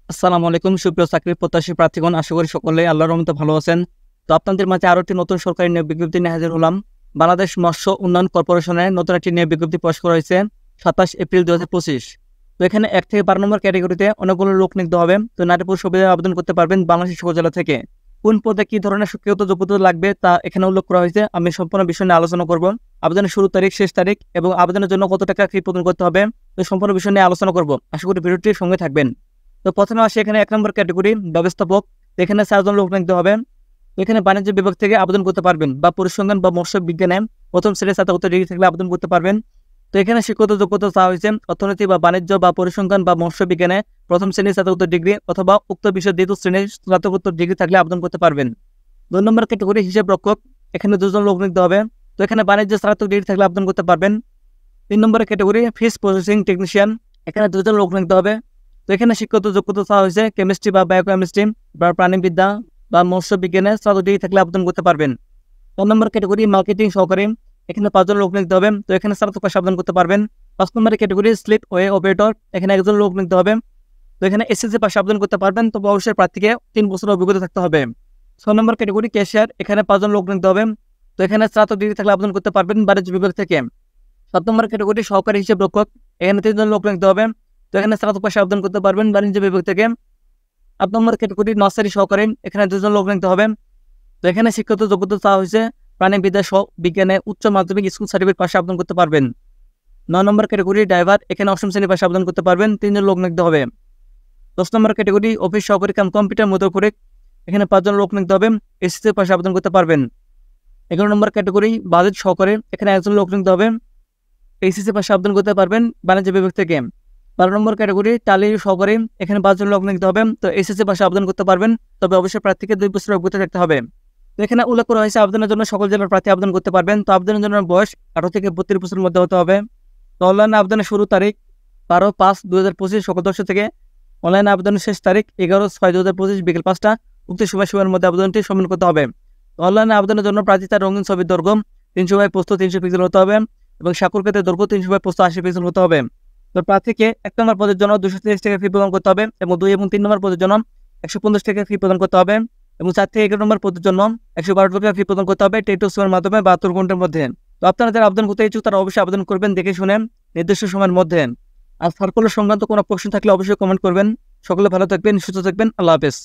আসসালামু আলাইকুম সুপ্রিয় চাকরি প্রত্যাশী প্রার্থীগণ, আশা করি সকলেই আল্লাহর রহমতে ভালো আছেন। তো আপনাদের মাঝে আরো একটি নতুন সরকারি নিয়োগ বিজ্ঞপ্তি নিয়ে হাজির হলাম। বাংলাদেশ মৎস্য উন্নয়ন কর্পোরেশনের নতুন একটি নিয়োগ বিজ্ঞপ্তি প্রকাশ করা হয়েছে 27 এপ্রিল 2025। তো এখানে 1 থেকে 12 নম্বর ক্যাটাগরিতে অনেকগুলো লোক নিয়োগ দেওয়া হবে। তো নারী পুরুষ সুবিধা আবেদন করতে পারবেন বাংলাদেশ সকল জেলা থেকে। কোন পদে কি ধরনের শিক্ষাগত যোগ্যতা লাগবে তা এখানে উল্লেখ করা হয়েছে। আমি সম্পূর্ণ বিষয় নিয়ে আলোচনা করব। আবেদনের শুরু তারিখ, শেষ তারিখ এবং আবেদনের জন্য কত টাকা ফি প্রদান করতে হবে, তো সম্পূর্ণ বিষয় নিয়ে আলোচনা করব। আশা করি ভিডিওটির সঙ্গে থাকবেন। তো প্রথমে আসে এখানে 1 নম্বর ক্যাটাগরি ব্যবস্থাপক। এখানে 4 জন লোক নিতে হবে। এখানে বাণিজ্য বিভাগ থেকে আবেদন করতে পারবেন বা পরিসংখ্যান বা মৎস্য বিজ্ঞানে প্রথম শ্রেণীর স্নাতকোত্তর ডিগ্রি থাকলে আবেদন করতে পারবেন। তো এখানে শিক্ষাগত যোগ্যতা চাওয়া হয়েছে অর্থনীতি বা বাণিজ্য বা পরিসংখ্যান বা মৎস্য বিজ্ঞানে প্রথম শ্রেণীর স্নাতকোত্তর ডিগ্রি অথবা উক্ত বিষয়ে দ্বিতীয় শ্রেণীর স্নাতকোত্তর ডিগ্রি থাকলে আবেদন করতে পারবেন। 2 নম্বর ক্যাটাগরি হিসাব রক্ষক। এখানে 2 জন লোক নিতে হবে। তো এখানে বাণিজ্য স্নাতক ডিগ্রি থাকলে আবেদন করতে পারবেন। 3 নম্বর ক্যাটাগরি ফিশ প্রসেসিং টেকনিশিয়ান। এখানে 2 জন লোক নিতে হবে। তো এখানে শিক্ষাগত যোগ্যতা চাওয়া হয়েছে কেমিস্ট্রি বা বায়োকেমিস্ট্রি বা প্রাণীবিদ্যা বা মৎস্য বিজ্ঞানে স্নাতক ডিগ্রি থাকলে আবেদন করতে পারবেন। 4 নম্বর ক্যাটাগরি মার্কেটিং সহকারী। এখানে 5 জন লোক নিতে হবে। তো এখানে স্নাতক পাশে আবেদন করতে পারবেন। 5 নম্বর ক্যাটাগরি স্লিপ ওয়ে অপারেটর। এখানে 1 জন লোক নিতে হবে। তো এখানে এসএসসি পাশে আবেদন করতে পারবেন, তবে অবশ্যই প্রার্থীকে 3 বছরের অভিজ্ঞতা থাকতে হবে। 6 নম্বর ক্যাটাগরি ক্যাশিয়ার। এখানে 5 জন লোক নিতে হবে। তো এখানে স্নাতক ডিগ্রি থাকলে আবেদন করতে পারবেন বাণিজ্য বিভাগ থেকে। 7 নম্বর ক্যাটাগরি সহকারী হিসাব রক্ষক। এখানে 3 জন লোক নিতে হবে। তো এখানে স্নাতক পাশে আবেদন করতে পারবেন বাণিজ্য বিভাগ থেকে। 8 নম্বর ক্যাটাগরি নার্সারি সহকারী। এখানে 2 জন লোক নিতে হবে। তো এখানে শিক্ষাগত যোগ্যতা চাওয়া হয়েছে প্রাণীবিদ্যা বিজ্ঞানে উচ্চ মাধ্যমিক স্কুল সার্টিফিকেট পাশে আবেদন করতে পারবেন। 9 নম্বর ক্যাটাগরি ড্রাইভার। এখানে 8ম শ্রেণী পাশে আবেদন করতে পারবেন, 3 জন লোক নিতে হবে। 10 নম্বর ক্যাটাগরি অফিস সহকারী কাম কম্পিউটার মুদ্রাক্ষরিক। এখানে 5 জন লোক নিতে হবে, এসএসসি পাশে আবেদন করতে পারবেন। 11 নম্বর ক্যাটাগরি বাজেট সহকারী। এখানে 1 জন লোক নিতে হবে, এসএসসি পাশে আবেদন করতে পারবেন বাণিজ্য বিভাগ থেকে। 12 নম্বর ক্যাটাগরি টালি সহকারী। এখানে 5 জন লোক নিতে হবে। তো এসএসসি পাশে আবেদন করতে পারবেন, তবে অবশ্যই প্রার্থীকে 2 বছরের অভিজ্ঞতা থাকতে হবে। তো এখানে উল্লেখ করা হয়েছে আবেদনের জন্য সকল জেলার প্রার্থী আবেদন করতে পারবেন। তো আবেদনের জন্য বয়স 18 থেকে 32 বছরের মধ্যে হতে হবে। তো অনলাইন আবেদনের শুরু তারিখ 12/5/2025 সকাল 10টা থেকে। অনলাইন আবেদনের শেষ তারিখ 11/6/2025 বিকেল 5টা। উক্ত সময়ের মধ্যে আবেদনটি সম্পন্ন করতে হবে। অনলাইনে আবেদনের জন্য প্রার্থী তার রঙিন ছবির দৈর্ঘ্য 300/প্রস্থ 300 পিক্সেল হতে হবে এবং স্বাক্ষরকৃতের দৈর্ঘ্য 300/প্রস্থ 80 পিক্সেল হতে হবে। তো প্রার্থীকে 1 নম্বর পদের জন্য 230 টাকা ফি প্রদান করতে হবে এবং 2 এবং 3 নম্বর পদের জন্য 150 টাকা ফি প্রদান করতে হবে এবং 4 থেকে 11 নম্বর পদের জন্য 112 টাকা ফি প্রদান করতে হবে টেলিটকের মাধ্যমে 72 ঘন্টার মধ্যে। তো আপনারা যারা আবেদন করতে ইচ্ছুক তারা অবশ্যই আবেদন করবেন দেখে শুনে নির্দিষ্ট সময়ের মধ্যে। আর সার্কুলার সংক্রান্ত কোনো প্রশ্ন থাকলে অবশ্যই কমেন্ট করবেন। সকলে ভালো থাকবেন, সুস্থ থাকবেন। আল্লাহ হাফেজ।